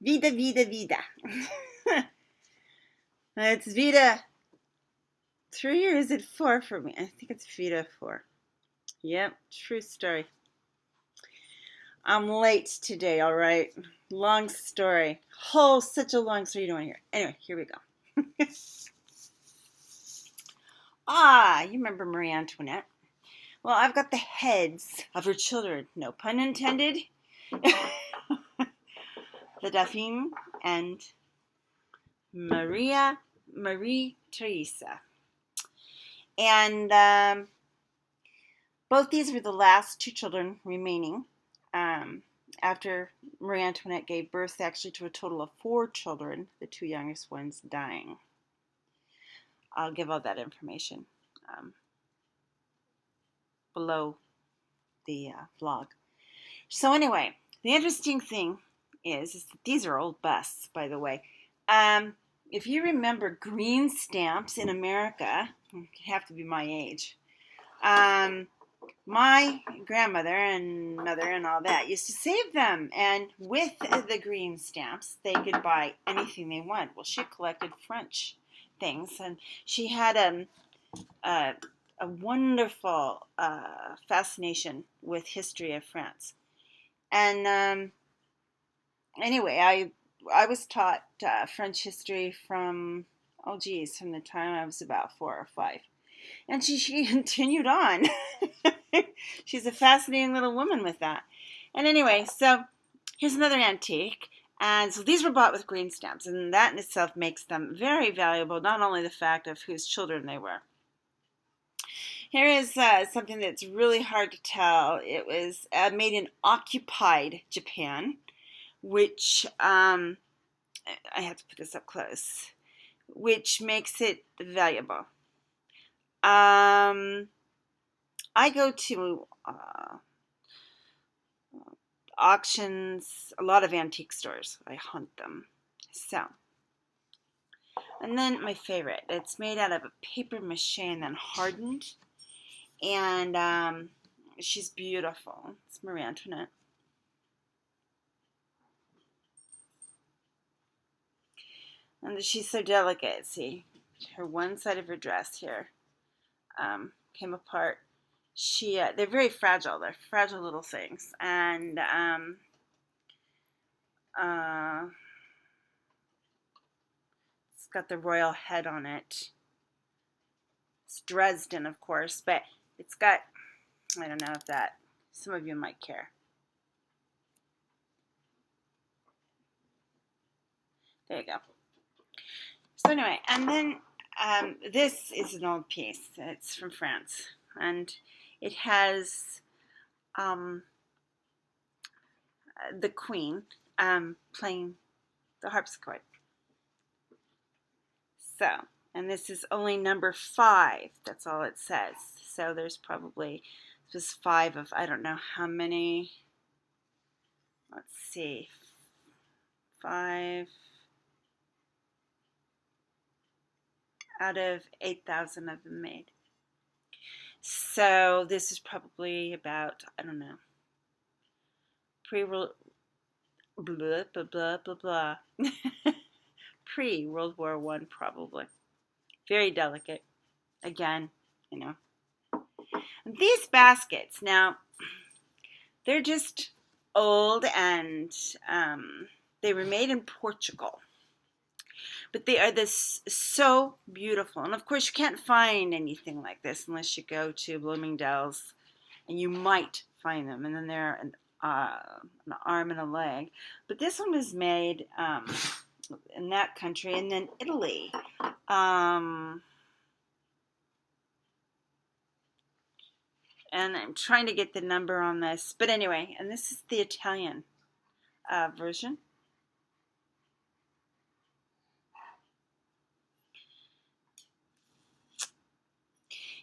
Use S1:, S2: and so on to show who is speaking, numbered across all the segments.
S1: Vida, vida, vida. It's Vida 3 or is it 4 for me? I think it's Vida 4. Yep, true story. I'm late today, all right? Long story. Oh, such a long story you don't want to hear. Anyway, here we go. You remember Marie Antoinette? Well, I've got the heads of her children, no pun intended. The Dauphine and Marie Theresa. And both these were the last two children remaining after Marie Antoinette gave birth actually to a total of 4 children, the 2 youngest ones dying. I'll give all that information below the vlog. So anyway, the interesting thing is that these are old busts, by the way. If you remember green stamps in America, you have to be my age. My grandmother and mother and all that used to save them, and with the green stamps, they could buy anything they want. Well, she collected French things, and she had a wonderful fascination with history of France. And anyway, I was taught French history from from the time I was about 4 or 5. And she continued on. She's a fascinating little woman with that. And anyway, so here's another antique. And so these were bought with green stamps, and that in itself makes them very valuable, not only the fact of whose children they were. Here is something that's really hard to tell. It was made in occupied Japan, which, I have to put this up close, which makes it valuable. I go to auctions, a lot of antique stores. I hunt them. So, and then my favorite. It's made out of a paper mache and then hardened. And she's beautiful. It's Marie Antoinette. And she's so delicate. See, her one side of her dress here came apart. They're very fragile. They're fragile little things, and it's got the royal head on it. It's Dresden, of course, but it's got, I don't know if that, some of you might care. There you go. So anyway, and then this is an old piece. It's from France, and it has the Queen playing the harpsichord. So, and this is only number 5. That's all it says. So there's probably, this was 5 of, I don't know how many. Let's see. 5 out of 8,000 of them made. So this is probably about, I don't know, pre-World War I probably. Very delicate. Again, you know. And these baskets, now, they're just old, and they were made in Portugal. But they are so beautiful. And of course, you can't find anything like this unless you go to Bloomingdale's, and you might find them. And then they're an arm and a leg. But this one was made in that country, and then Italy. And I'm trying to get the number on this. But anyway, and this is the Italian version.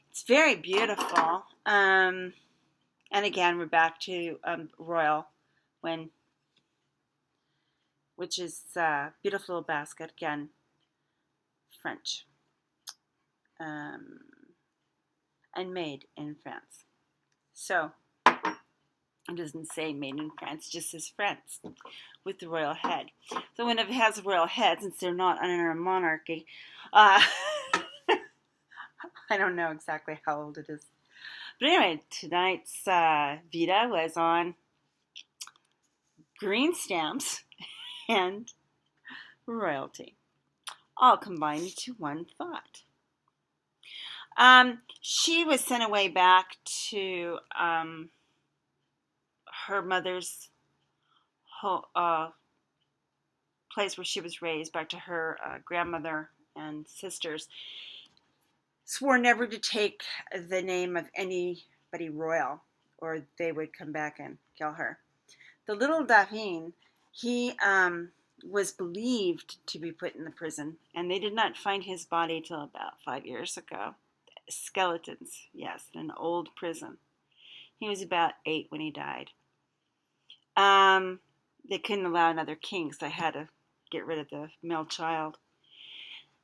S1: It's very beautiful. And again, we're back to Royal, which is a beautiful little basket. Again, French. And made in France. So, It doesn't say made in France, it just says France with the royal head. So when it has a royal head, since they're not under a monarchy, uh, I don't know exactly how old it is. But anyway, tonight's Vita was on green stamps and royalty, all combined into one thought. She was sent away back to her mother's place where she was raised, back to her grandmother and sisters. Swore never to take the name of anybody royal, or they would come back and kill her. The little Dauphin, he was believed to be put in the prison, and they did not find his body till about 5 years ago. Skeletons, yes, in an old prison. He was about 8 when he died. They couldn't allow another king, so they had to get rid of the male child.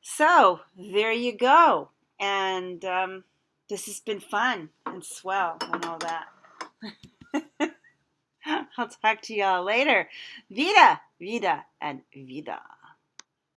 S1: So, there you go. And this has been fun and swell and all that. I'll talk to y'all later. Vida, vida, and vida.